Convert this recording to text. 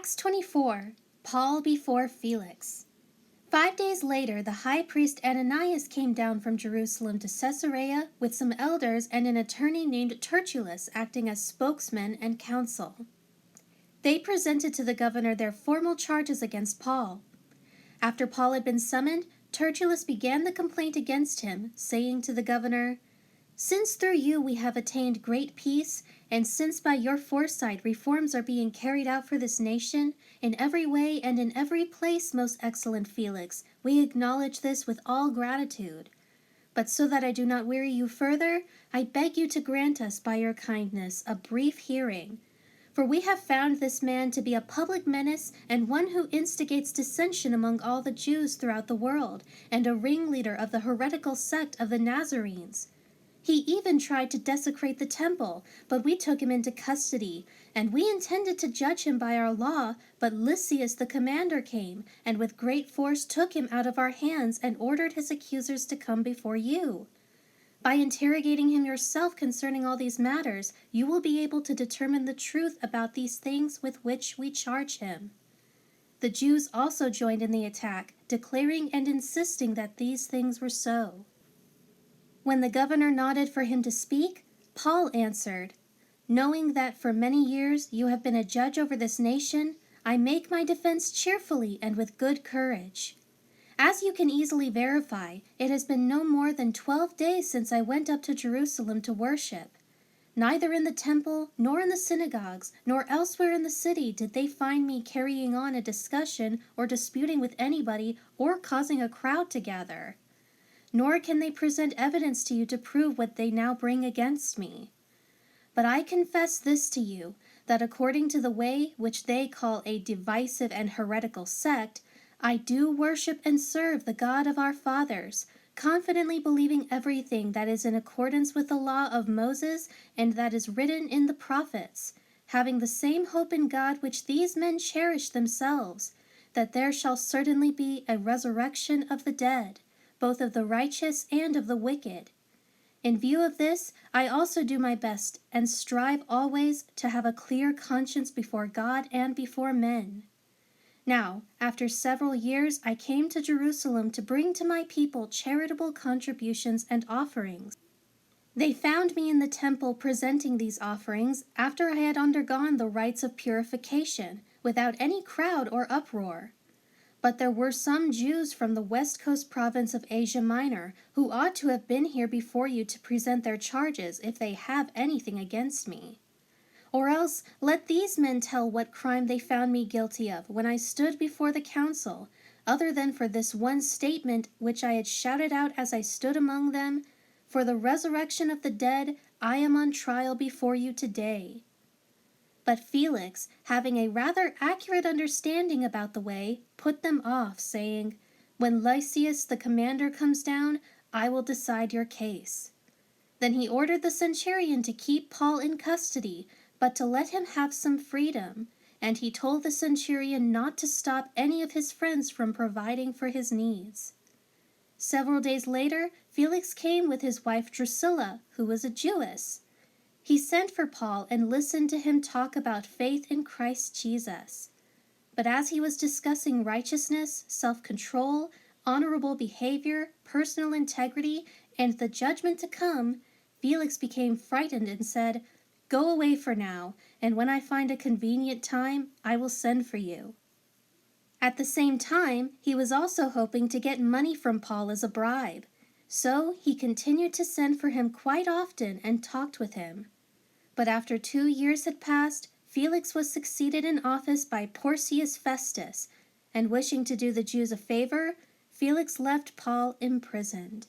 Acts 24. Paul before Felix. 5 days later, the high priest Antonius came down from Jerusalem to Caesarea with some elders and an attorney named Tertullus acting as spokesman and counsel. They presented to the governor their formal charges against Paul. After Paul had been summoned, Tertullus began the complaint against him, saying to the governor, "Since through you we have attained great peace, and since by your foresight reforms are being carried out for this nation, in every way and in every place, most excellent Felix, we acknowledge this with all gratitude. But so that I do not weary you further, I beg you to grant us by your kindness a brief hearing. For we have found this man to be a public menace and one who instigates dissension among all the Jews throughout the world, and a ringleader of the heretical sect of the Nazarenes. He even tried to desecrate the temple, but we took him into custody, and we intended to judge him by our law, but Lysias the commander came, and with great force took him out of our hands and ordered his accusers to come before you. By interrogating him yourself concerning all these matters, you will be able to determine the truth about these things with which we charge him." The Jews also joined in the attack, declaring and insisting that these things were so. When the governor nodded for him to speak, Paul answered, "Knowing that for many years you have been a judge over this nation, I make my defense cheerfully and with good courage. As you can easily verify, it has been no more than 12 days since I went up to Jerusalem to worship. Neither in the temple, nor in the synagogues, nor elsewhere in the city did they find me carrying on a discussion or disputing with anybody or causing a crowd to gather. Nor can they present evidence to you to prove what they now bring against me. But I confess this to you, that according to the way which they call a divisive and heretical sect, I do worship and serve the God of our fathers, confidently believing everything that is in accordance with the law of Moses and that is written in the prophets, having the same hope in God which these men cherish themselves, that there shall certainly be a resurrection of the dead, both of the righteous and of the wicked. In view of this, I also do my best and strive always to have a clear conscience before God and before men. Now, after several years, I came to Jerusalem to bring to my people charitable contributions and offerings. They found me in the temple presenting these offerings after I had undergone the rites of purification, without any crowd or uproar. But there were some Jews from the west coast province of Asia Minor who ought to have been here before you to present their charges if they have anything against me. Or else let these men tell what crime they found me guilty of when I stood before the council, other than for this one statement which I had shouted out as I stood among them, "For the resurrection of the dead, I am on trial before you today." But Felix, having a rather accurate understanding about the way, put them off, saying, "When Lysias the commander comes down, I will decide your case." Then he ordered the centurion to keep Paul in custody, but to let him have some freedom, and he told the centurion not to stop any of his friends from providing for his needs. Several days later, Felix came with his wife Drusilla, who was a Jewess. He sent for Paul and listened to him talk about faith in Christ Jesus. But as he was discussing righteousness, self-control, honorable behavior, personal integrity, and the judgment to come, Felix became frightened and said, "Go away for now, and when I find a convenient time, I will send for you." At the same time, he was also hoping to get money from Paul as a bribe. So he continued to send for him quite often and talked with him. But after 2 years had passed, Felix was succeeded in office by Porcius Festus, and wishing to do the Jews a favor, Felix left Paul imprisoned.